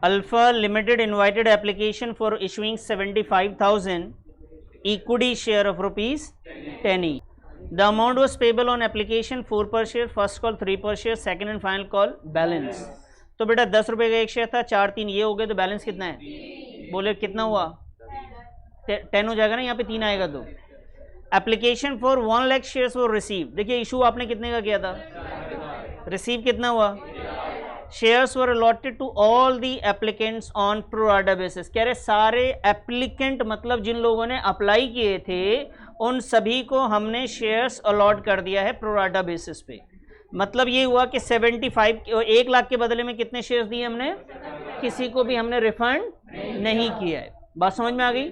Alpha Limited invited application for issuing 75,000 equity share of rupees 10 each. The amount was payable on application 4 per share, first call 3 per share, second and final call balance. तो बेटा 10 रुपये का एक share था, 4 3 ये हो गए, तो बैलेंस कितना है? बोले कितना हुआ? 10 हो जाएगा ना, यहाँ पे 3 आएगा तो। एप्लीकेशन फॉर 1 लाख शेयर्स वो रिसीव, देखिए इशू आपने कितने का किया था, रिसीव कितना हुआ? Shares were allotted to all the applicants on pro rata basis. कह रहे सारे एप्लीकेंट मतलब जिन लोगों ने अप्लाई किए थे उन सभी को हमने शेयर्स अलॉट कर दिया है प्रो राटा बेसिस पे। मतलब ये हुआ कि 1 लाख के बदले में कितने शेयर्स दिए हमने? किसी को भी हमने रिफंड नहीं किया है। बात समझ में आ गई?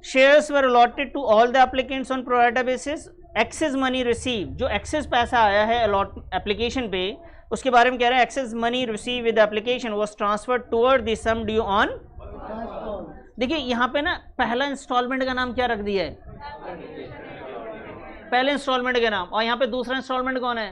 Shares were allotted to all the applicants on pro rata basis. Excess money receive, जो एक्सेस पैसा आया है अलॉट एप्लीकेशन पे, उसके बारे में कह रहे हैं excess money receive with application was transferred toward the sum due on. देखिए यहाँ पे ना पहला इंस्टॉलमेंट का नाम क्या रख दिया है? पहले इंस्टॉलमेंट के नाम, और यहाँ पे दूसरा इंस्टॉलमेंट कौन है?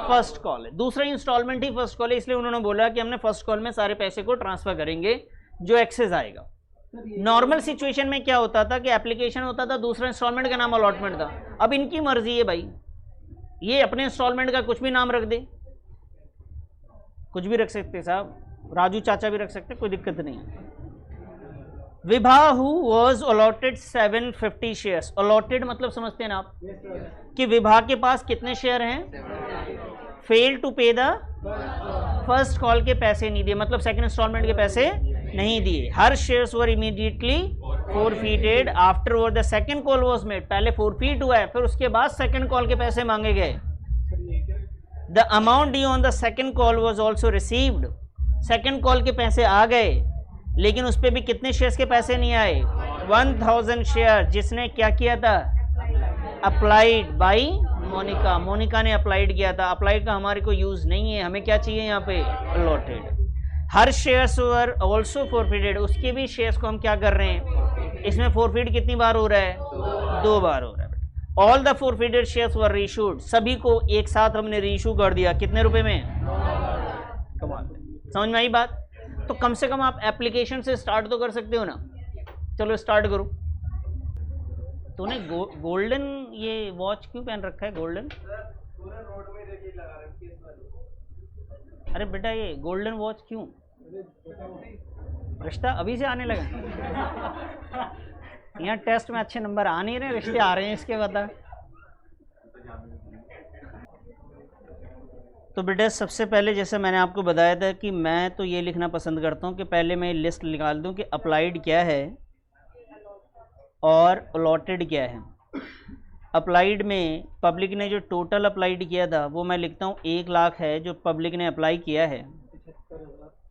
फर्स्ट कॉल है। दूसरा इंस्टॉलमेंट ही फर्स्ट कॉल है, इसलिए उन्होंने बोला कि हमने फर्स्ट कॉल में सारे पैसे को ट्रांसफर करेंगे जो एक्सेस आएगा। नॉर्मल सिचुएशन में क्या होता था कि एप्लीकेशन होता था, दूसरा इंस्टॉलमेंट का नाम अलॉटमेंट था। अब इनकी मर्जी है भाई, ये अपने इंस्टॉलमेंट का कुछ भी नाम रख दे, कुछ भी रख सकते साहब, राजू चाचा भी रख सकते, कोई दिक्कत नहीं। Vibha who was allotted 750 shares. Allotted मतलब समझते हैं ना आप कि विभा के पास कितने शेयर हैं? Fail to pay the first call के पैसे नहीं दिए, मतलब सेकंड इंस्टॉलमेंट के पैसे नहीं दिए। Her shares were immediately forfeited after the second call was made. पहले फोरफीट हुआ है, फिर उसके बाद सेकंड कॉल के पैसे मांगे गए। The amount due on the second call was also received. Second call के पैसे आ गए, लेकिन उस पर भी कितने शेयर्स के पैसे नहीं आए? 1000 शेयर। जिसने क्या किया था? Applied by Monika. मोनिका ने अप्लाइड किया था। अप्लाइड का हमारे को यूज नहीं है, हमें क्या चाहिए यहाँ पे? Allotted. Her shares were also forfeited. उसके भी शेयर्स को हम क्या कर रहे हैं? इसमें फोरफीट कितनी बार हो रहा है? 2 बार हो रहा है। All the forfeited shares were reissued. सभी को एक साथ हमने रीइशू कर दिया। कितने रुपए में? कमाल। समझ में आई बात? तो कम से कम आप एप्लीकेशन से स्टार्ट तो कर सकते हो ना। चलो स्टार्ट करो। तूने गोल्डन ये वॉच क्यों पहन रखा है? गोल्डन? अरे बेटा ये गोल्डन वॉच क्यों? रिश्ता अभी से आने लगा? यहाँ टेस्ट में अच्छे नंबर आ नहीं रहे, रिश्ते आ रहे हैं इसके बता। तो बेटा सबसे पहले जैसे मैंने आपको बताया था कि मैं तो ये लिखना पसंद करता हूँ कि पहले मैं लिस्ट निकाल दूँ कि अप्लाइड क्या है और अलॉटेड क्या है। अप्लाइड में पब्लिक ने जो टोटल अप्लाइड किया था वो मैं लिखता हूँ 1 लाख है जो पब्लिक ने अप्लाई किया है,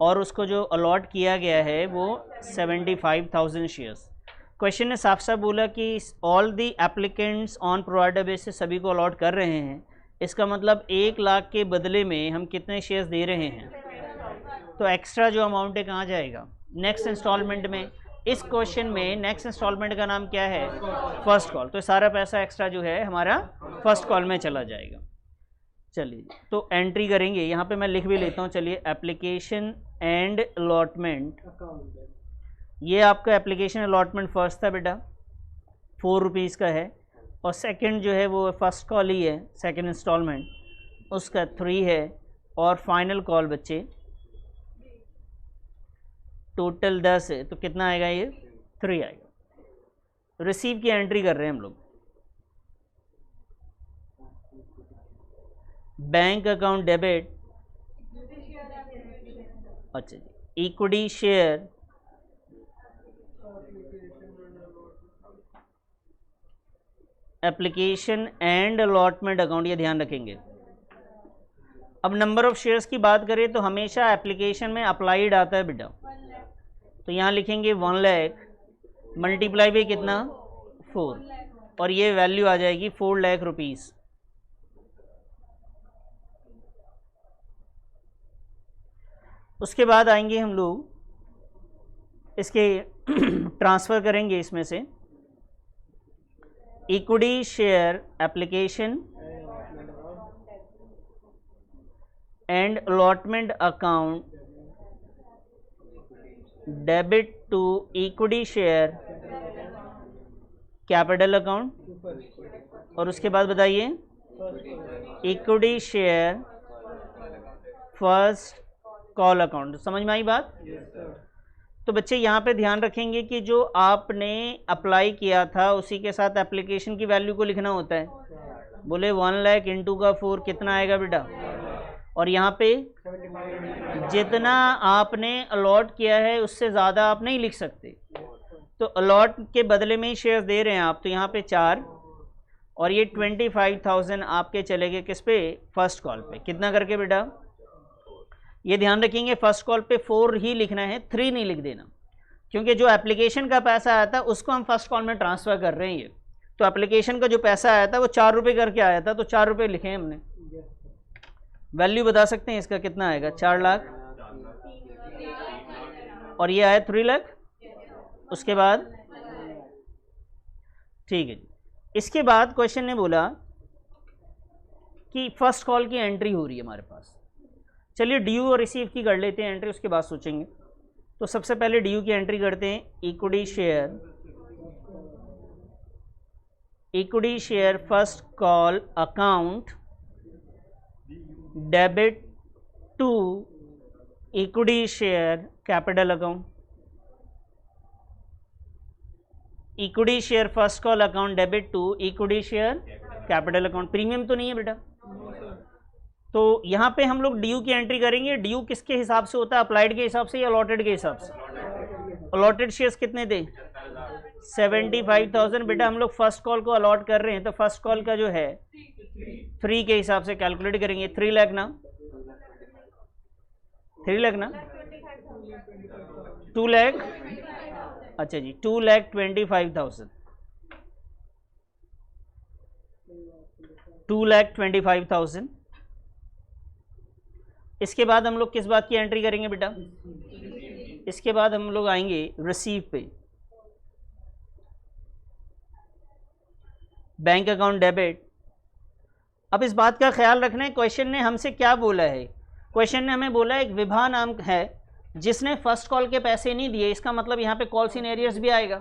और उसको जो अलॉट किया गया है वो 75,000 शेयर्स। क्वेश्चन ने साफ साफ बोला कि all the applicants on provider basis सभी को अलॉट कर रहे हैं। इसका मतलब 1 लाख के बदले में हम कितने शेयर्स दे रहे हैं? तो एक्स्ट्रा जो अमाउंट है कहाँ जाएगा? नेक्स्ट इंस्टॉलमेंट में। इस क्वेश्चन में नेक्स्ट इंस्टॉलमेंट का नाम क्या है? First call. तो सारा पैसा एक्स्ट्रा जो है हमारा फर्स्ट कॉल में चला जाएगा। चलिए तो एंट्री करेंगे, यहाँ पे मैं लिख भी लेता हूँ। चलिए एप्लीकेशन एंड अलॉटमेंट, ये आपका एप्लीकेशन अलॉटमेंट फर्स्ट था बेटा, 4 रुपीज़ का है, और सेकंड जो है वो फर्स्ट कॉल ही है, सेकंड इंस्टॉलमेंट उसका 3 है, और फाइनल कॉल बच्चे टोटल 10 है, तो कितना आएगा? ये 3 आएगा। रिसीव की एंट्री कर रहे हैं हम लोग। बैंक अकाउंट डेबिट, अच्छा जी, equity share, application and allotment account, ये ध्यान रखेंगे। अब नंबर ऑफ शेयर्स की बात करें तो हमेशा एप्लीकेशन में अप्लाइड आता है बेटा, तो यहाँ लिखेंगे 1 लाख मल्टीप्लाई बाई कितना? 4, और ये वैल्यू आ जाएगी 4 लाख रुपीज़। उसके बाद आएंगे हम लोग इसके ट्रांसफ़र करेंगे इसमें से equity share application and allotment account debit to equity share capital account, और उसके बाद बताइए equity share first call account. समझ में आई बात? तो बच्चे यहाँ पे ध्यान रखेंगे कि जो आपने अप्लाई किया था उसी के साथ एप्लीकेशन की वैल्यू को लिखना होता है। बोले 1 लाख इंटू का 4 कितना आएगा बेटा? और यहाँ पे जितना आपने अलॉट किया है उससे ज़्यादा आप नहीं लिख सकते, तो अलॉट के बदले में ही शेयर्स दे रहे हैं आप, तो यहाँ पे 4 और ये 25,000 आपके चले गए किस पे? फर्स्ट कॉल पे। कितना करके बेटा? ये ध्यान रखेंगे फर्स्ट कॉल पे 4 ही लिखना है, 3 नहीं लिख देना, क्योंकि जो एप्लीकेशन का पैसा आया था उसको हम फर्स्ट कॉल में ट्रांसफ़र कर रहे हैं। ये तो एप्लीकेशन का जो पैसा आया था वो 4 रुपये करके आया था, तो 4 रुपये लिखे हैं हमने। वैल्यू बता सकते हैं इसका कितना आएगा? 4 लाख, और ये आया 3 लाख। उसके बाद ठीक है जी। इसके बाद क्वेश्चन ने बोला कि फर्स्ट कॉल की एंट्री हो रही है हमारे पास। चलिए ड्यू और रिसीव की कर लेते हैं एंट्री, उसके बाद सोचेंगे। तो सबसे पहले ड्यू की एंट्री करते हैं। Equity share first call account debit to equity share capital account. Equity share first call account debit to equity share capital account. Premium तो नहीं है बेटा, तो यहाँ पे हम लोग ड्यू की एंट्री करेंगे। ड्यू किसके हिसाब से होता है? अप्लाइड के हिसाब से या अलॉटेड के हिसाब से? अलॉटेड शेयर्स कितने थे? 75,000। बेटा हम लोग फर्स्ट कॉल को अलॉट कर रहे हैं, तो फर्स्ट कॉल का जो है 3 के हिसाब से कैलकुलेट करेंगे। 3 लाख ना, 3 लाख ना, 2 लाख। अच्छा जी, 2,25,000, 2,25,000। इसके बाद हम लोग किस बात की एंट्री करेंगे बेटा? इसके बाद हम लोग आएंगे रिसीव पे। Bank account debit. अब इस बात का ख्याल रखना है क्वेश्चन ने हमसे क्या बोला है। क्वेश्चन ने हमें बोला एक विभा नाम है जिसने फर्स्ट कॉल के पैसे नहीं दिए, इसका मतलब यहाँ पे कॉल्स इन एरियर्स भी आएगा।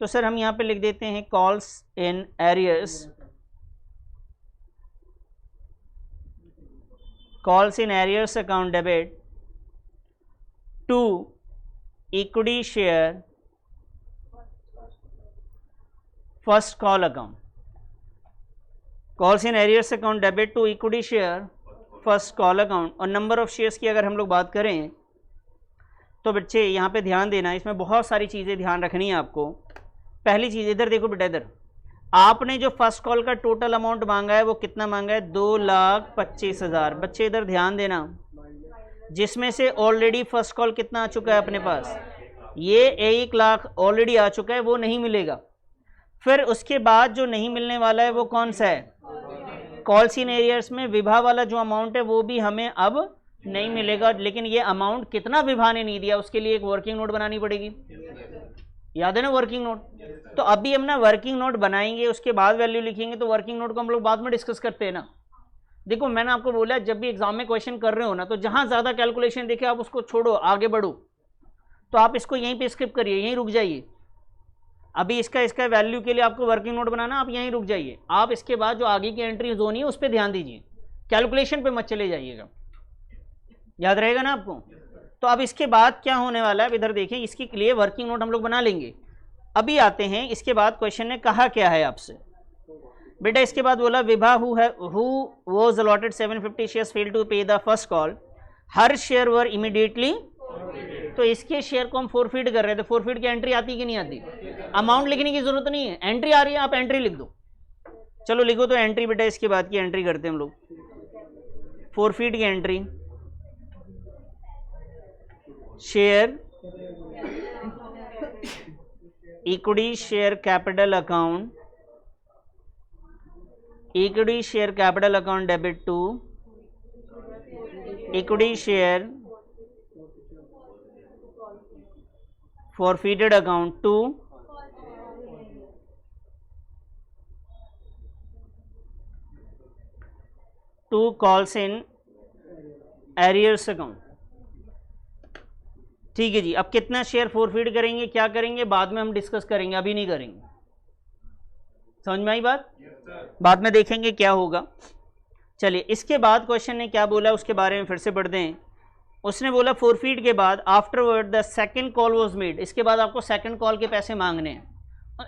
तो सर हम यहाँ पे लिख देते हैं calls in arrears, calls in arrears account debit to equity share first call account. Calls in arrears account debit to equity share first call account. और नंबर ऑफ शेयर्स की अगर हम लोग बात करें तो बच्चे यहाँ पे ध्यान देना, इसमें बहुत सारी चीज़ें ध्यान रखनी है आपको। पहली चीज़ इधर देखो बेटा, इधर आपने जो फर्स्ट कॉल का टोटल अमाउंट मांगा है वो कितना मांगा है? 2,25,000। बच्चे इधर ध्यान देना, जिसमें से ऑलरेडी फर्स्ट कॉल कितना आ चुका है अपने पास? ये 1 लाख ऑलरेडी आ चुका है, वो नहीं मिलेगा। फिर उसके बाद जो नहीं मिलने वाला है वो कौन सा है? कॉल्स इन एरियर्स में विभा वाला जो अमाउंट है वो भी हमें अब नहीं मिलेगा। लेकिन ये अमाउंट कितना विभा ने नहीं दिया उसके लिए एक वर्किंग नोट बनानी पड़ेगी, याद है ना वर्किंग नोट? तो अभी हम ना वर्किंग नोट बनाएंगे, उसके बाद वैल्यू लिखेंगे। तो वर्किंग नोट को हम लोग बाद में डिस्कस करते हैं ना। देखो मैंने आपको बोला जब भी एग्जाम में क्वेश्चन कर रहे हो ना, तो जहां ज्यादा कैलकुलेशन देखे आप उसको छोड़ो, आगे बढ़ो। तो आप इसको यहीं पे स्किप करिए, यहीं रुक जाइए। अभी इसका वैल्यू के लिए आपको वर्किंग नोट बनाना, आप यहीं रुक जाइए। आप इसके बाद जो आगे की एंट्री जोन है उस पर ध्यान दीजिए, कैलकुलेशन पे मत चले जाइएगा, याद रहेगा ना आपको। तो अब इसके बाद क्या होने वाला है, अब इधर देखें, इसके लिए वर्किंग नोट हम लोग बना लेंगे। अभी आते हैं इसके बाद क्वेश्चन ने कहा क्या है आपसे बेटा। इसके बाद बोला Vibha who was allotted 750 shares failed to pay the first call, her share were immediately. तो इसके शेयर को हम फोरफीड कर रहे थे। फोरफीड की एंट्री आती कि नहीं आती? अमाउंट लिखने की जरूरत नहीं है, एंट्री आ रही है, आप एंट्री लिख दो। चलो लिखो तो एंट्री बेटा, इसके बाद की एंट्री करते हैं हम लोग। फोरफीड की entry, share equity share capital account, equity share capital account debit to equity share forfeited account to calls in arrears account। ठीक है जी। अब कितना शेयर फोरफीड करेंगे, क्या करेंगे, बाद में हम डिस्कस करेंगे, अभी नहीं करेंगे। समझ में आई बात? बाद में देखेंगे क्या होगा। चलिए, इसके बाद क्वेश्चन ने क्या बोला उसके बारे में फिर से पढ़ते हैं। उसने बोला फोरफीड के बाद afterward the second call was made, इसके बाद आपको सेकंड कॉल के पैसे मांगने हैं।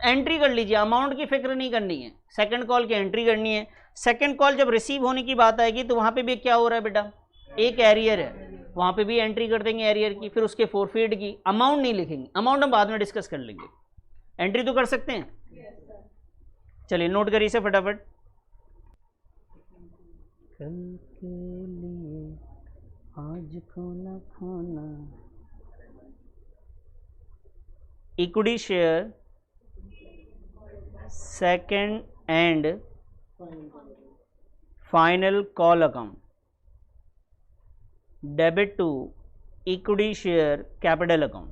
एंट्री कर लीजिए, अमाउंट की फिक्र नहीं करनी है, सेकंड कॉल की एंट्री करनी है। सेकंड कॉल जब रिसीव होने की बात आएगी तो वहां पे भी क्या हो रहा है बेटा, एक एरियर है, वहां पे भी एंट्री कर देंगे एरियर की, फिर उसके फोरफीड की। अमाउंट नहीं लिखेंगे, अमाउंट हम बाद में डिस्कस कर लेंगे, एंट्री तो कर सकते हैं। चलिए नोट करिए इसे फटाफट। कल के लिए आज को न खोना, equity share second and final call account, debit to equity share capital account.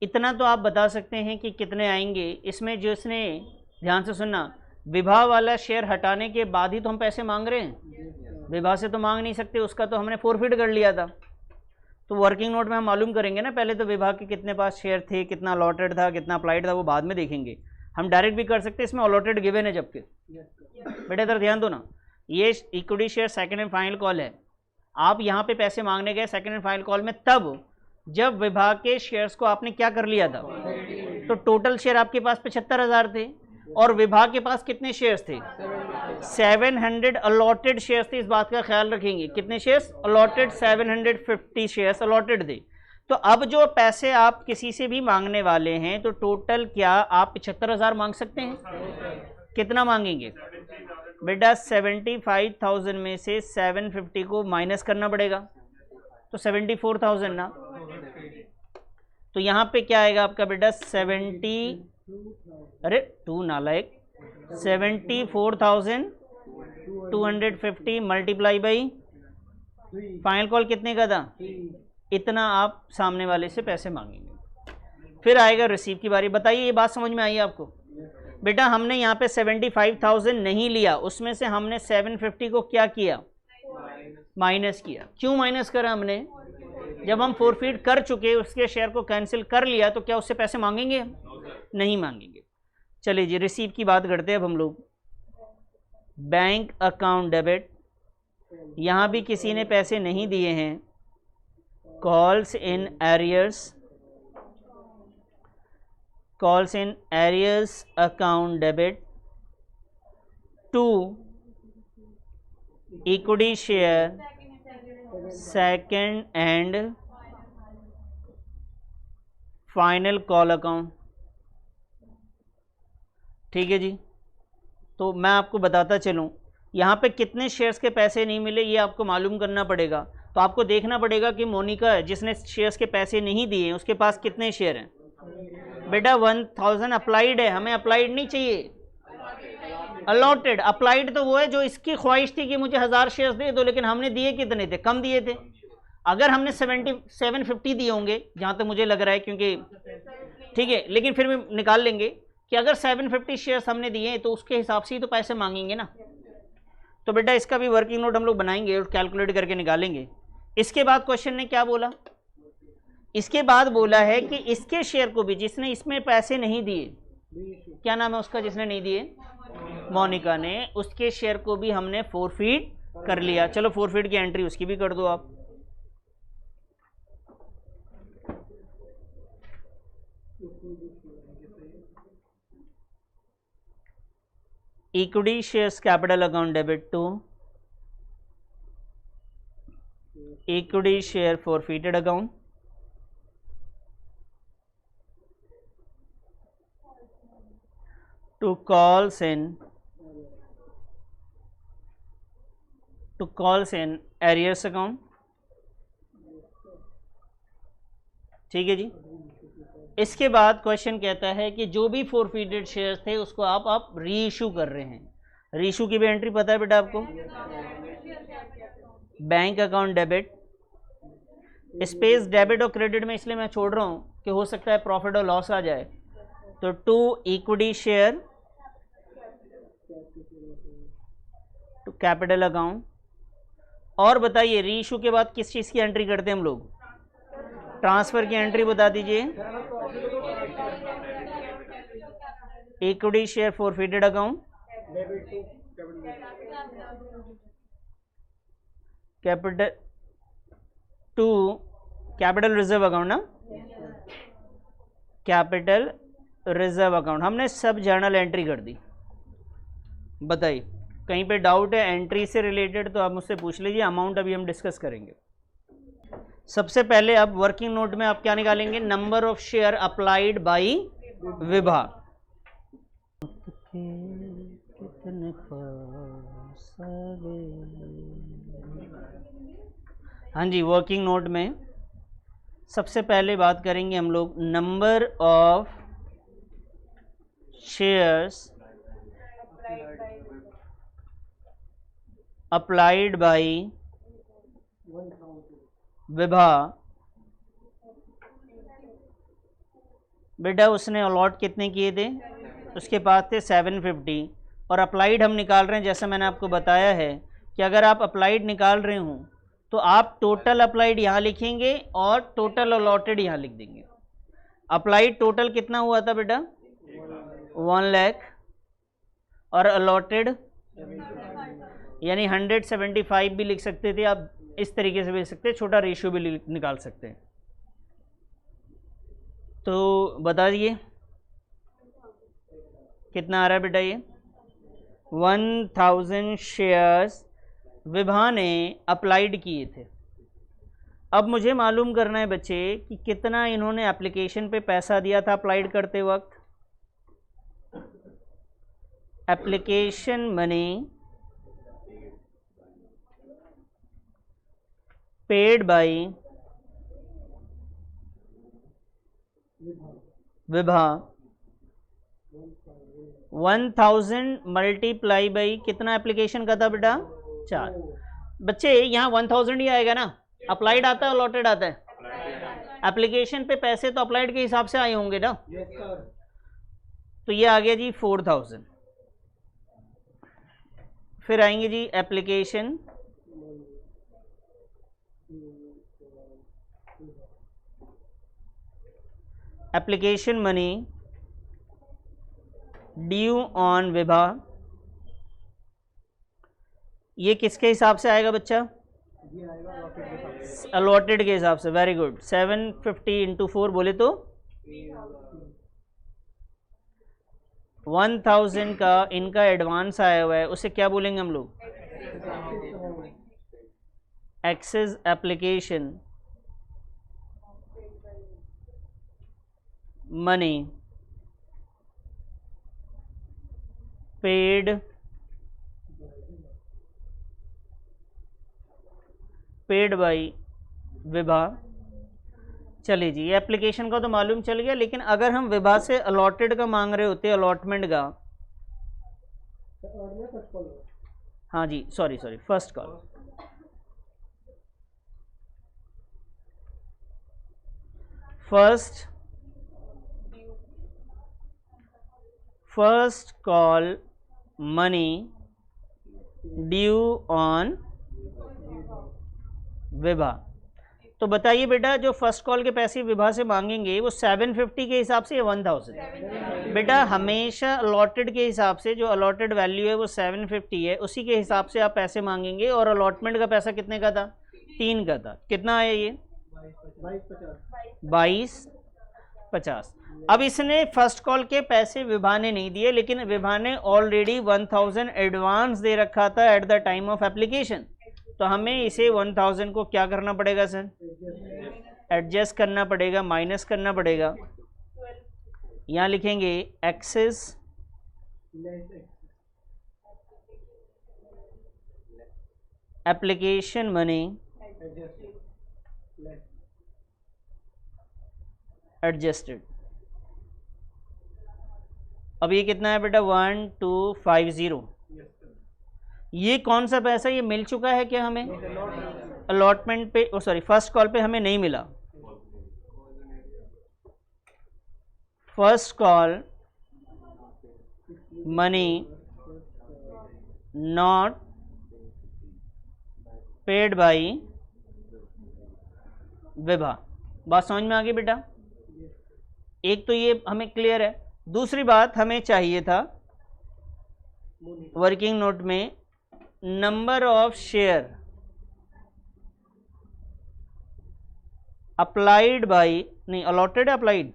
इतना तो आप बता सकते हैं कि कितने आएंगे। इसमें जिसने, ध्यान से सुनना, विभा वाला शेयर हटाने के बाद ही तो हम पैसे मांग रहे हैं, विभा से तो मांग नहीं सकते, उसका तो हमने फोरफिट कर लिया था। तो वर्किंग नोट में हम मालूम करेंगे ना, पहले तो विभा के कितने पास शेयर थे, कितना अलॉटेड था, कितना अप्लाइड था, वो बाद में देखेंगे। हम डायरेक्ट भी कर सकते हैं, इसमें अलॉटेड गिवन है जबकि। बेटा इधर ध्यान दो ना, ये equity share second and final call है। आप यहाँ पे पैसे मांगने गए सेकंड एंड फाइनल कॉल में तब जब विभाग के शेयर्स को आपने क्या कर लिया था। तो टोटल शेयर आपके पास 75,000 थे और विभाग के पास कितने शेयर्स थे, 700 अलॉटेड शेयर्स थे। इस बात का ख्याल रखेंगे, कितने शेयर्स अलॉटेड, 750 शेयर्स अलॉटेड थे। तो अब जो पैसे आप किसी से भी मांगने वाले हैं तो टोटल क्या आप 75,000 मांग सकते हैं। कितना मांगेंगे बेटा, 75,000 में से 750 को माइनस करना पड़ेगा, तो 74,000 ना। तो यहाँ पे क्या आएगा आपका बेटा 74,250 मल्टीप्लाई बाई फाइनल कॉल कितने का था, इतना आप सामने वाले से पैसे मांगेंगे। फिर आएगा रिसीव की बारी। बताइए ये बात समझ में आई आपको। बेटा हमने यहाँ पे 75,000 नहीं लिया, उसमें से हमने 750 को क्या किया, माइनस किया। क्यों माइनस करा हमने, जब हम फोरफीड कर चुके, उसके शेयर को कैंसिल कर लिया, तो क्या उससे पैसे मांगेंगे, नहीं मांगेंगे। चलिए जी, रिसीव की बात करते हैं अब हम लोग। बैंक अकाउंट डेबिट, यहाँ भी किसी ने पैसे नहीं दिए हैं, calls in arrears account debit to equity share second and final call account. ठीक है जी। तो मैं आपको बताता चलूं, यहाँ पे कितने शेयर्स के पैसे नहीं मिले ये आपको मालूम करना पड़ेगा। तो आपको देखना पड़ेगा कि मोनिका जिसने शेयर्स के पैसे नहीं दिए उसके पास कितने शेयर हैं। बेटा 1000 अप्लाइड है, हमें अप्लाइड नहीं चाहिए, अलॉटेड। अप्लाइड तो वो है जो इसकी ख्वाहिश थी कि मुझे 1000 शेयर्स दे दो, लेकिन हमने दिए कितने थे, कम दिए थे। अगर हमने 750 दिए होंगे जहाँ तक मुझे लग रहा है, क्योंकि ठीक है, लेकिन फिर भी निकाल लेंगे कि अगर 750 शेयर्स हमने दिए तो उसके हिसाब से ही तो पैसे मांगेंगे ना। तो बेटा इसका भी वर्किंग नोट हम लोग बनाएंगे और कैलकुलेट करके निकालेंगे। इसके बाद क्वेश्चन ने क्या बोला, इसके बाद बोला है कि इसके शेयर को भी, जिसने इसमें पैसे नहीं दिए, क्या नाम है उसका जिसने नहीं दिए, मोनिका ने, उसके शेयर को भी हमने फोरफीड कर लिया। चलो फोरफीड की एंट्री उसकी भी कर दो आप। Equity shares capital account debit to equity share forfeited account to calls in arrears account। ठीक है जी। इसके बाद क्वेश्चन कहता है कि जो भी फोरफीटेड शेयर्स थे उसको आप री इशू कर रहे हैं। री इशू की भी एंट्री पता है बेटा आपको, bank account debit, space debit और क्रेडिट में इसलिए मैं छोड़ रहा हूँ कि हो सकता है प्रॉफिट और लॉस आ जाए। तो to equity share to capital account और बताइए रीइशू के बाद किस चीज़ की एंट्री करते हैं हम लोग? ट्रांसफर की एंट्री बता दीजिए। Equity share forfeited account, capital to capital reserve account ना, कैपिटल रिजर्व अकाउंट हमने सब जर्नल एंट्री कर दी। बताइए कहीं पे डाउट है एंट्री से रिलेटेड तो आप मुझसे पूछ लीजिए, अमाउंट अभी हम डिस्कस करेंगे। सबसे पहले अब वर्किंग नोट में आप क्या निकालेंगे? Number of share applied by Vibha. हाँ जी, वर्किंग नोट में सबसे पहले बात करेंगे हम लोग number of shares applied by Vibha. बेटा उसने अलॉट कितने किए थे? उसके पास थे 750 और अप्लाइड हम निकाल रहे हैं। जैसा मैंने आपको बताया है कि अगर आप अप्लाइड निकाल रहे हो तो आप टोटल अप्लाइड यहाँ लिखेंगे और टोटल अलॉटेड यहाँ लिख देंगे। अप्लाइड टोटल कितना हुआ था बेटा? 1 लाख और अलॉटेड यानी 175 भी लिख सकते थे आप, इस तरीके से भी लिख सकते हैं, छोटा रेशियो भी निकाल सकते हैं। तो बता दिए कितना आ रहा है बेटा? ये 1000 शेयर्स विभा ने अप्लाइड किए थे। अब मुझे मालूम करना है बच्चे कि कितना इन्होंने एप्लीकेशन पे पैसा दिया था अप्लाइड करते वक्त। Application money paid by Vibha 1000 multiply by कितना एप्लीकेशन का था बेटा? 4। बच्चे यहाँ 1000 ही आएगा ना, अप्लाइड आता है अलॉटेड आता है? एप्लीकेशन पे पैसे तो अप्लाइड के हिसाब से आए होंगे ना। तो ये आ गया जी 4000। फिर आएंगे जी application application money due on Vibha. ये किसके हिसाब से आएगा बच्चा? अलॉटेड के हिसाब से। Very good. 750 इंटू 4 बोले तो 1000 का इनका एडवांस आया हुआ है, उसे क्या बोलेंगे हम लोग? Excess application money paid by Vibha. चलिए जी, एप्लीकेशन का तो मालूम चल गया, लेकिन अगर हम विभा से अलॉटेड का मांग रहे होते, अलॉटमेंट का, हाँ जी sorry first call, first call money due on Vibha. तो बताइए बेटा जो फर्स्ट कॉल के पैसे विभा से मांगेंगे वो 750 के हिसाब से या 1000? बेटा हमेशा अलॉटेड के हिसाब से, जो अलॉटेड वैल्यू है वो 750 है, उसी के हिसाब से आप पैसे मांगेंगे। और अलॉटमेंट का पैसा कितने का था? 3 का था। कितना आया ये? 2250। अब इसने फर्स्ट कॉल के पैसे विभा ने नहीं दिए, लेकिन विभा ने ऑलरेडी 1000 एडवांस दे रखा था at the time of application. तो हमें इसे 1000 को क्या करना पड़ेगा सर? एडजस्ट करना पड़ेगा, माइनस करना पड़ेगा। यहाँ लिखेंगे एक्सेस एप्लीकेशन मनी एडजस्टेड। अब ये कितना है बेटा? 1250। ये कौन सा पैसा? ये मिल चुका है क्या हमें? अलॉटमेंट पे, ओ सॉरी फर्स्ट कॉल पे हमें नहीं मिला। First call money not paid by Vibha. बात समझ में आ गई बेटा? एक तो ये हमें क्लियर है। दूसरी बात हमें चाहिए था वर्किंग नोट में number of share applied by, नहीं अलॉटेड है अप्लाइड,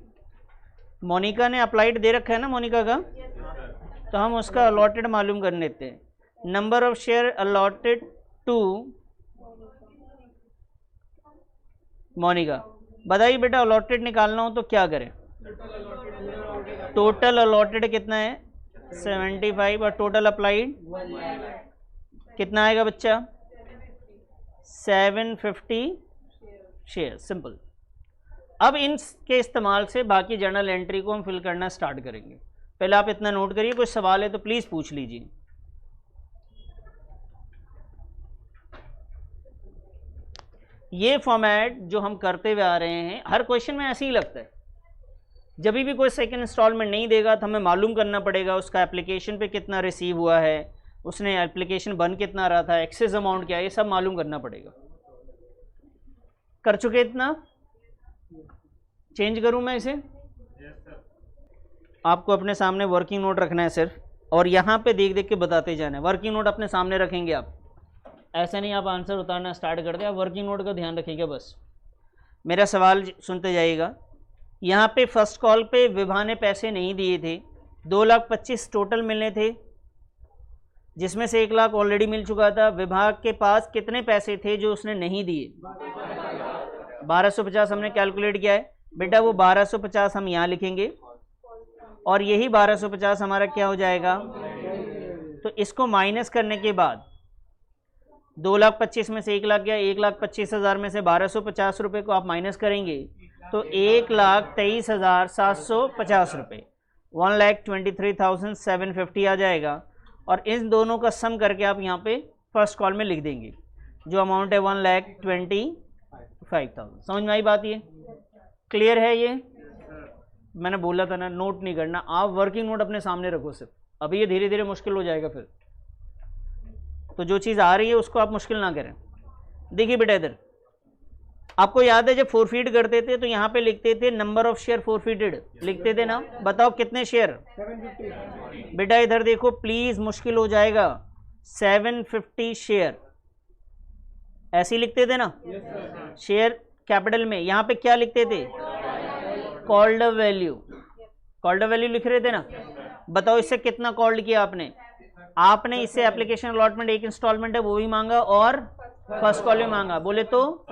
मोनिका ने अप्लाइड दे रखा है ना मोनिका का, तो हम उसका अलॉटेड मालूम कर लेते हैं। Number of share allotted to Monika. बताइए बेटा अलॉटेड निकालना हो तो क्या करें? टोटल अलॉटेड कितना है? 75 और टोटल अप्लाइड कितना आएगा बच्चा? 750 शेयर। सिंपल। अब इनके इस्तेमाल से बाकी जर्नल एंट्री को हम फिल करना स्टार्ट करेंगे। पहले आप इतना नोट करिए, कोई सवाल है तो प्लीज पूछ लीजिए। ये फॉर्मेट जो हम करते हुए आ रहे हैं हर क्वेश्चन में ऐसे ही लगता है। जब भी कोई सेकंड इंस्टॉलमेंट नहीं देगा तो हमें मालूम करना पड़ेगा उसका एप्लीकेशन पे कितना रिसीव हुआ है, उसने एप्लीकेशन बन कितना रहा था, एक्सेस अमाउंट क्या है, ये सब मालूम करना पड़ेगा। कर चुके इतना? चेंज करूं मैं इसे? आपको अपने सामने वर्किंग नोट रखना है सिर्फ, और यहाँ पे देख देख के बताते जाना है। वर्किंग नोट अपने सामने रखेंगे आप, ऐसा नहीं आप आंसर उतारना स्टार्ट कर दे, आप वर्किंग नोट का ध्यान रखिएगा बस। मेरा सवाल सुनते जाइएगा। यहाँ पे फर्स्ट कॉल पे विभा ने पैसे नहीं दिए थे, 2,25,000 टोटल मिलने थे, जिसमें से 1 लाख ऑलरेडी मिल चुका था। विभा के पास कितने पैसे थे जो उसने नहीं दिए? 1250 हमने कैलकुलेट किया है बेटा। वो 1250 हम यहाँ लिखेंगे और यही 1250 हमारा क्या हो जाएगा? तो इसको माइनस करने के बाद 2,25,000 में से 1 लाख गया, 1,25,000 में से 1250 रुपये को आप माइनस करेंगे तो 1,23,750 रुपये, 1,23,750 आ जाएगा। और इन दोनों का सम करके आप यहाँ पे फर्स्ट कॉल में लिख देंगे, जो अमाउंट है 1,25,000। समझ में आई बात? ये क्लियर है? ये मैंने बोला था ना नोट नहीं करना, आप वर्किंग नोट अपने सामने रखो सिर्फ। अभी ये धीरे धीरे मुश्किल हो जाएगा फिर, तो जो चीज़ आ रही है उसको आप मुश्किल ना करें। देखिए बेटा इधर आपको याद है जब फोरफीट करते थे तो यहाँ पे लिखते थे नंबर ऑफ शेयर फोरफीटेड, लिखते थे ना? बताओ कितने शेयर? 750। बेटा इधर देखो प्लीज, मुश्किल हो जाएगा। 750 शेयर ऐसे ही लिखते थे ना? शेयर कैपिटल में। यहाँ पे क्या लिखते थे? Called value. कॉल्ड वैल्यू लिख रहे थे ना? बताओ इससे कितना कॉल्ड किया आपने? आपने इससे एप्लीकेशन अलॉटमेंट एक इंस्टॉलमेंट है वो भी मांगा और फर्स्ट कॉल में मांगा। बोले तो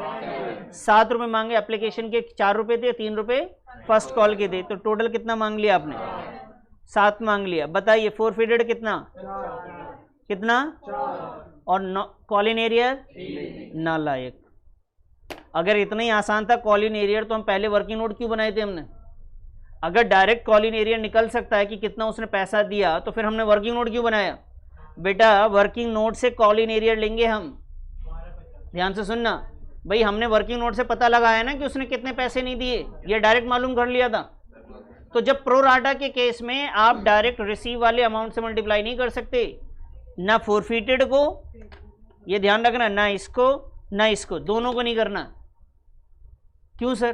7 रुपये मांगे। एप्लीकेशन के 4 रुपये थे, 3 रुपये फर्स्ट कॉल के थे, तो टोटल कितना मांग लिया आपने? 7 मांग लिया। बताइए फोरफीटेड कितना? कितना? और कॉल इन एरियर नालायक। अगर इतना ही आसान था कॉल इन एरियर तो हम पहले वर्किंग नोट क्यों बनाए थे हमने? अगर डायरेक्ट कॉल इन एरियर निकल सकता है कि कितना उसने पैसा दिया तो फिर हमने वर्किंग नोट क्यों बनाया? बेटा वर्किंग नोट से कॉल इन एरियर लेंगे हम। ध्यान से सुनना भाई, हमने वर्किंग नोट से पता लगाया ना कि उसने कितने पैसे नहीं दिए, ये डायरेक्ट मालूम कर लिया था। तो जब प्रो राटा के केस में आप डायरेक्ट रिसीव वाले अमाउंट से मल्टीप्लाई नहीं कर सकते, ना फोरफीटेड को, ये ध्यान रखना, ना इसको ना इसको, दोनों को नहीं करना। क्यों सर?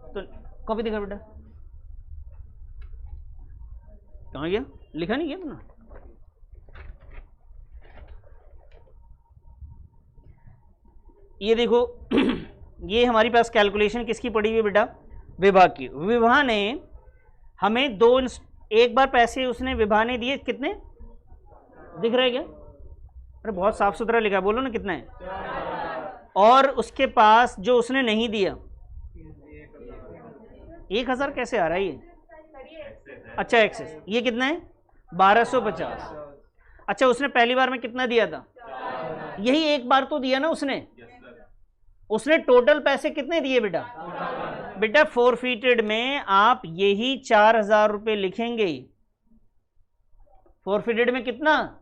तो कॉपी दिखा बेटा, कहाँ गया? लिखा नहीं गया ना? ये देखो ये हमारी पास कैलकुलेशन किसकी पड़ी हुई है बेटा? विभा की। विभा ने हमें एक बार पैसे उसने विभा ने दिए, कितने दिख रहे क्या? अरे बहुत साफ सुथरा लिखा, बोलो ना कितना है। और उसके पास जो उसने नहीं दिया 1,000 कैसे आ रहा है ये? अच्छा एक्सेस, ये कितना है? 1250। अच्छा उसने पहली बार में कितना दिया था? यही एक बार तो दिया ना उसने। उसने टोटल पैसे कितने दिए बेटा? बेटा फोरफीटेड में आप यही 4,000 रुपये लिखेंगे। फोरफीटेड में कितना?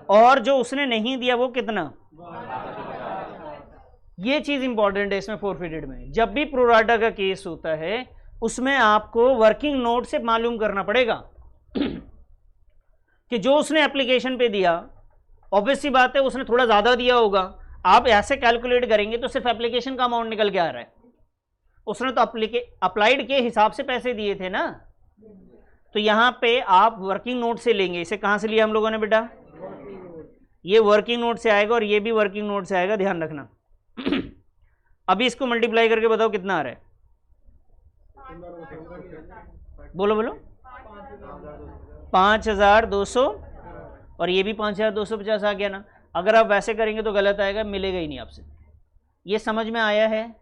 और जो उसने नहीं दिया वो कितना? ये चीज इंपॉर्टेंट है इसमें। फोरफीटेड में जब भी प्रोराटा का केस होता है उसमें आपको वर्किंग नोट से मालूम करना पड़ेगा कि जो उसने एप्लीकेशन पे दिया ऑब्वियस सी बात है उसने थोड़ा ज़्यादा दिया होगा। आप ऐसे कैलकुलेट करेंगे तो सिर्फ एप्लीकेशन का अमाउंट निकल के आ रहा है, उसने तो अप्लाइड के हिसाब से पैसे दिए थे ना। तो यहाँ पे आप वर्किंग नोट से लेंगे। इसे कहाँ से लिया हम लोगों ने बेटा? ये वर्किंग नोट से आएगा और ये भी वर्किंग नोट से आएगा, ध्यान रखना। अभी इसको मल्टीप्लाई करके बताओ कितना आ रहा है, बोलो बोलो। 5200 और ये भी 5250 आ गया ना। अगर आप वैसे करेंगे तो गलत आएगा, मिलेगा ही नहीं आपसे। ये समझ में आया है?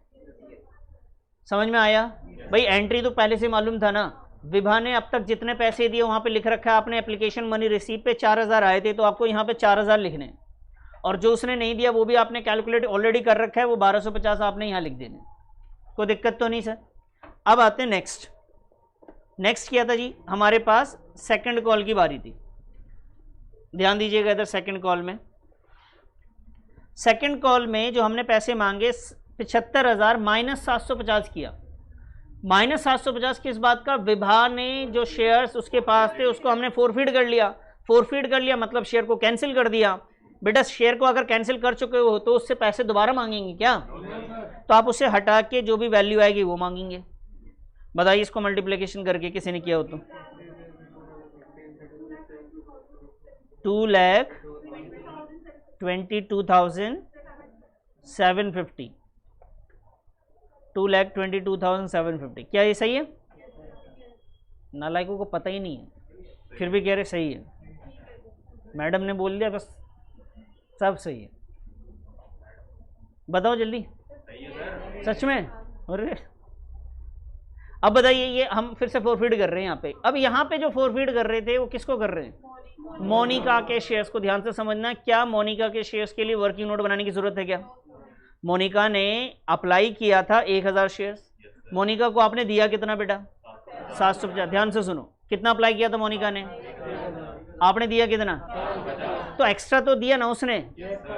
समझ में आया भाई? एंट्री तो पहले से मालूम था ना। विभा ने अब तक जितने पैसे दिए वहां पे लिख रखा है, आपने एप्लीकेशन मनी रिसीव पे 4000 आए थे तो आपको यहाँ पे 4000 लिखने, और जो उसने नहीं दिया वो भी आपने कैलकुलेट ऑलरेडी कर रखा है, वो 1250 आपने यहाँ लिख देने। कोई दिक्कत तो नहीं सर? अब आते हैं नेक्स्ट। नेक्स्ट क्या था जी? हमारे पास सेकंड कॉल की बारी थी। ध्यान दीजिएगा इधर। सेकंड कॉल में, सेकंड कॉल में जो हमने पैसे मांगे 75,000 माइनस 750 किया। माइनस 750 किस बात का? विभा ने जो शेयर्स उसके पास थे उसको हमने फोरफीड कर लिया। फोरफीड कर लिया मतलब शेयर को कैंसिल कर दिया। बेटा शेयर को अगर कैंसिल कर चुके हो तो उससे पैसे दोबारा मांगेंगे क्या? तो आप उसे हटा के जो भी वैल्यू आएगी वो मांगेंगे। बताइए इसको मल्टीप्लिकेशन करके किसी ने किया हो तो। 2,22,750, 2,22,750। क्या ये सही है? नालायकों को पता ही नहीं है फिर भी कह रहे सही है। मैडम ने बोल दिया बस सब सही है। बताओ जल्दी। सच में? अरे अब बताइए, ये हम फिर से फोरफीड कर रहे हैं यहाँ पे। अब यहाँ पे जो फोरफीड कर रहे थे वो किसको कर रहे हैं? मोनिका के शेयर्स को। ध्यान से समझना, क्या मोनिका के शेयर्स के लिए वर्किंग नोट बनाने की जरूरत है क्या? मोनिका ने अप्लाई किया था 1000 शेयर्स। मोनिका को आपने दिया कितना बेटा? 750। ध्यान से सुनो, कितना अप्लाई किया था मोनिका ने? आपने दिया कितना? तो एक्स्ट्रा तो दिया ना उसने,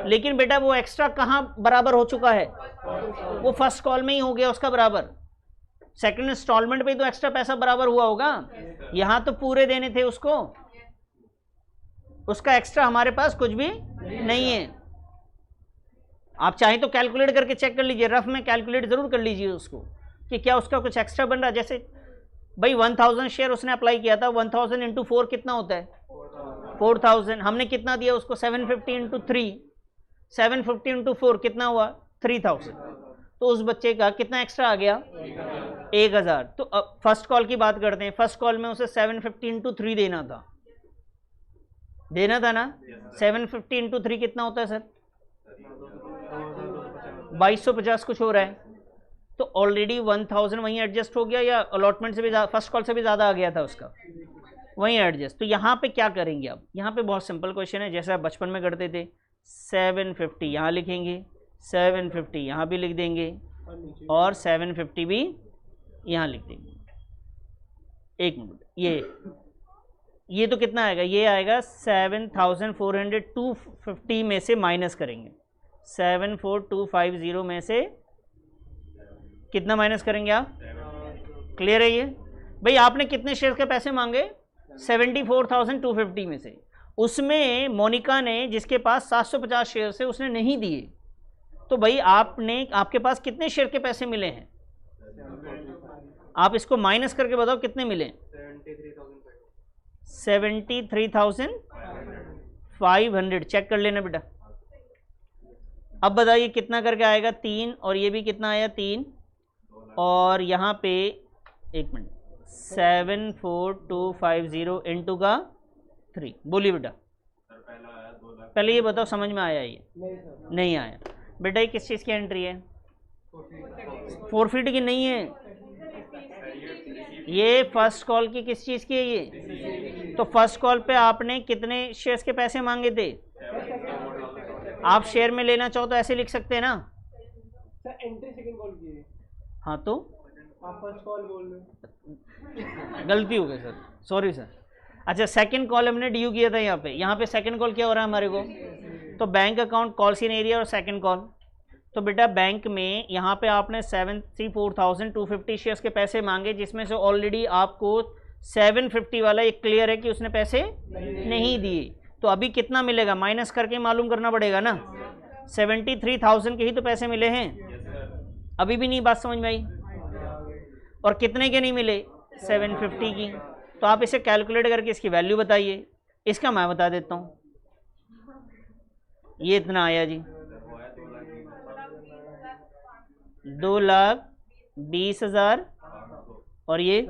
लेकिन बेटा वो एक्स्ट्रा कहाँ बराबर हो चुका है? वो फर्स्ट कॉल में ही हो गया उसका बराबर। सेकंड इंस्टॉलमेंट पे तो एक्स्ट्रा पैसा बराबर हुआ होगा, यहां तो पूरे देने थे उसको। उसका एक्स्ट्रा हमारे पास कुछ भी नहीं है। आप चाहें तो कैलकुलेट करके चेक कर लीजिए, रफ में कैलकुलेट जरूर कर लीजिए उसको कि क्या उसका कुछ एक्स्ट्रा बन रहा है। जैसे भाई 1000 शेयर उसने अप्लाई किया था, 1000 इंटू 4 कितना होता है? 4000। हमने कितना दिया उसको? 750 इंटू 3, 750 इंटू 4 कितना हुआ? 3000। तो उस बच्चे का कितना एक्स्ट्रा आ गया? 1000। तो अब फर्स्ट कॉल की बात करते हैं। फर्स्ट कॉल में उसे 750 इंटू 3 देना था ना। 750 इंटू 3 कितना होता है सर? 2250 कुछ हो रहा है। तो ऑलरेडी 1000 वहीं एडजस्ट हो गया, या अलॉटमेंट से भी फर्स्ट कॉल से भी ज़्यादा आ गया था उसका, वहीं एडजस्ट। तो यहाँ पे क्या करेंगे अब? यहाँ पे बहुत सिंपल क्वेश्चन है, जैसे आप बचपन में करते थे। 750 यहाँ लिखेंगे, 750 यहाँ भी लिख देंगे, और 750 भी यहाँ लिख देंगे। एक मिनट, ये तो कितना आएगा? ये आएगा 7400, 250 में से माइनस करेंगे। 74250 में से कितना माइनस करेंगे आप? क्लियर है ये? भाई आपने कितने शेयर के पैसे मांगे? 74,250 में से। उसमें मोनिका ने, जिसके पास 750 शेयर से, उसने नहीं दिए। तो भाई आपके पास कितने शेयर के पैसे मिले हैं? आप इसको माइनस करके बताओ कितने मिले? 73,500। चेक कर लेना बेटा। अब बताइए कितना करके आएगा? 3, और ये भी कितना आया? 3, और यहाँ पे एक मिनट, 74250 इंटू का 3। बोलिए बेटा। पहले ये बताओ समझ में आया? ये नहीं आया बेटा। ये किस चीज़ की एंट्री है? फोरफीड की नहीं है, ये फर्स्ट कॉल की किस चीज़ की है ये? तो फर्स्ट कॉल पे आपने कितने शेयर्स के पैसे मांगे थे? आप शेयर में लेना चाहो तो ऐसे लिख सकते हैं ना सर। एंट्री सेकंड कॉल की है। हाँ तो आप फर्स्ट कॉल बोल रहे हो। गलती हो गई सर, सॉरी सर। अच्छा, सेकंड कॉल हमने ड्यू किया था यहाँ पे सेकंड कॉल क्या हो रहा है हमारे को? तो बैंक अकाउंट, कॉल्स इन एरिया और सेकंड कॉल। तो बेटा बैंक में यहाँ पे आपने 74,250 शेयर्स के पैसे मांगे, जिसमें से ऑलरेडी आपको 750 वाला एक क्लियर है कि उसने पैसे नहीं दिए। तो अभी कितना मिलेगा माइनस करके मालूम करना पड़ेगा ना। 73,000 के ही तो पैसे मिले हैं। अभी भी नहीं बात समझ में आई? और कितने के नहीं मिले? 750 की। तो आप इसे कैलकुलेट करके इसकी वैल्यू बताइए। इसका मैं बता देता हूँ, ये इतना आया जी, 2,20,000 और ये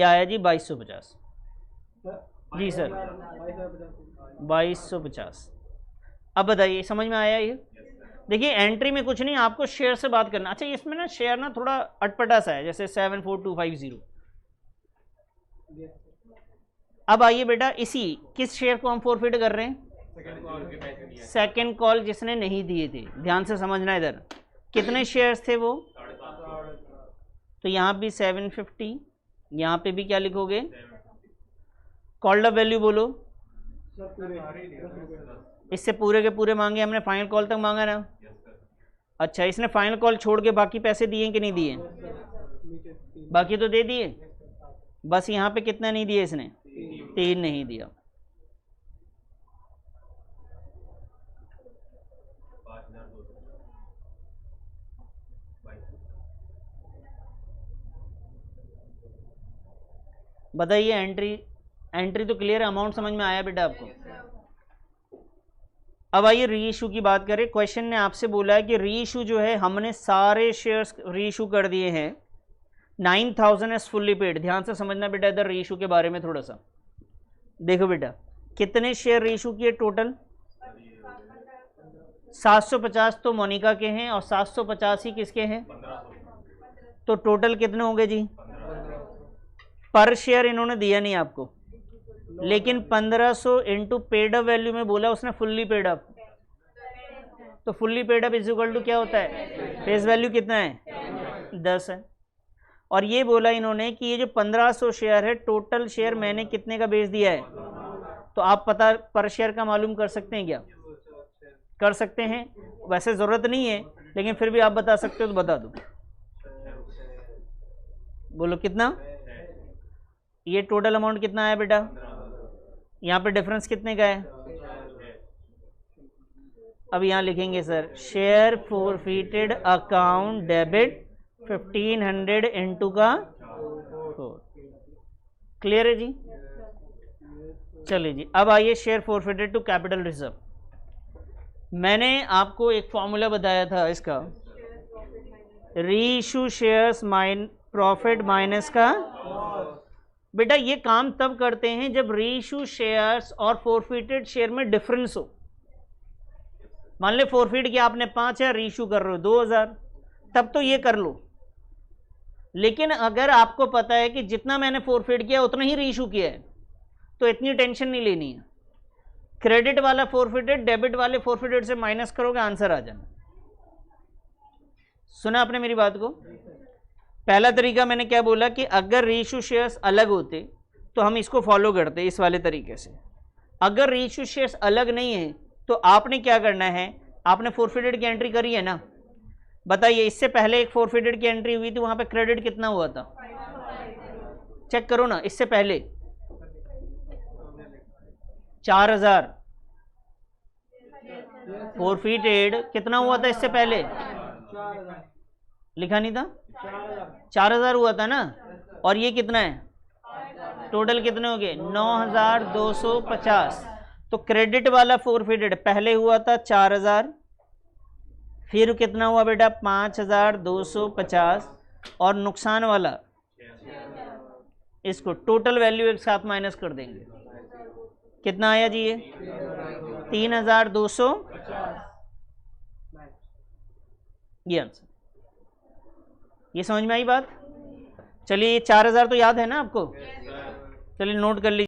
आया जी 2250। जी सर 2250। अब बताइए समझ में आया ये? देखिए एंट्री में कुछ नहीं, आपको शेयर से बात करना। अच्छा इसमें ना शेयर ना थोड़ा अटपटा सा है, जैसे 74250। अब आइए बेटा, इसी किस शेयर को हम फॉरफिट कर रहे हैं? सेकंड कॉल जिसने नहीं दिए थे। ध्यान से समझना इधर, कितने शेयर्स थे वो? तो यहाँ भी 750, यहाँ पे भी क्या लिखोगे? कॉल्ड अप वैल्यू बोलो। इससे पूरे के पूरे मांगे हमने, फाइनल कॉल तक मांगा ना। अच्छा इसने फाइनल कॉल छोड़ के बाकी पैसे दिए कि नहीं दिए? बाकी तो दे दिए, बस यहाँ पे कितना नहीं दिए इसने? 3 नहीं दिया। बताइए एंट्री तो क्लियर है, अमाउंट समझ में आया बेटा आपको? अब आइए री इशू की बात करें। क्वेश्चन ने आपसे बोला है कि री इशू जो है हमने सारे शेयर्स री इशू कर दिए हैं, 9,000 एज फुल्ली पेड। ध्यान से समझना बेटा इधर री इशू के बारे में थोड़ा सा। देखो बेटा कितने शेयर री इशू किए टोटल? 750 तो मोनिका के हैं और 750 ही किसके हैं? तो टोटल कितने होंगे जी? पर शेयर इन्होंने दिया नहीं आपको, लेकिन 1500 इंटू पेड अप वैल्यू में बोला उसने फुल्ली पेड अप। तो fully paid up is equal to क्या होता है? फेस वैल्यू कितना है? 10 है। और ये बोला इन्होंने कि ये जो 1500 शेयर है, टोटल शेयर मैंने कितने का बेच दिया है? तो आप पता पर शेयर का मालूम कर सकते हैं क्या? कर सकते हैं, वैसे ज़रूरत नहीं है लेकिन फिर भी आप बता सकते हो तो बता दो। बोलो कितना? ये टोटल अमाउंट कितना आया बेटा? यहाँ पे डिफरेंस कितने का है? अब यहाँ लिखेंगे sir share forfeited account debit 1500 into का 4। क्लियर है जी? चलिए जी, अब आइए share forfeited to capital reserve. मैंने आपको एक फॉर्मूला बताया था इसका, री इशू शेयर्स प्रॉफिट माइनस का। बेटा ये काम तब करते हैं जब री इशू शेयर्स और फॉरफिटेड शेयर में डिफरेंस हो। मान ले फॉरफिट किया आपने 5,000, री इशू कर रहे हो 2,000, तब तो ये कर लो। लेकिन अगर आपको पता है कि जितना मैंने फॉरफिट किया उतना ही री इशू किया है, तो इतनी टेंशन नहीं लेनी है। क्रेडिट वाला फॉरफिटेड डेबिट वाले फॉरफिटेड से माइनस करोगे, आंसर आ जाना। सुना आपने मेरी बात को? पहला तरीका मैंने क्या बोला कि अगर री इशू शेयर्स अलग होते तो हम इसको फॉलो करते इस वाले तरीके से। अगर री इशू शेयर्स अलग नहीं है तो आपने क्या करना है, आपने फॉरफिटेड की एंट्री करी है ना। बताइए इससे पहले एक फॉरफिटेड की एंट्री हुई थी, वहां पे क्रेडिट कितना हुआ था? चेक करो ना, इससे पहले 4,000 फॉरफिटेड कितना हुआ था इससे पहले? लिखा नहीं था? 4,000 हुआ था ना। और ये कितना है? टोटल कितने हो गए? 9,250। तो क्रेडिट वाला फॉरफिटेड पहले हुआ था 4,000, फिर कितना हुआ बेटा? 5,250, और नुकसान वाला इसको टोटल वैल्यू एक साथ माइनस कर देंगे। कितना आया जी? ये 3,200। ये आंसर। ये समझ में आई बात? चलिए 4,000 तो याद है ना आपको? चलिए नोट कर लीजिए।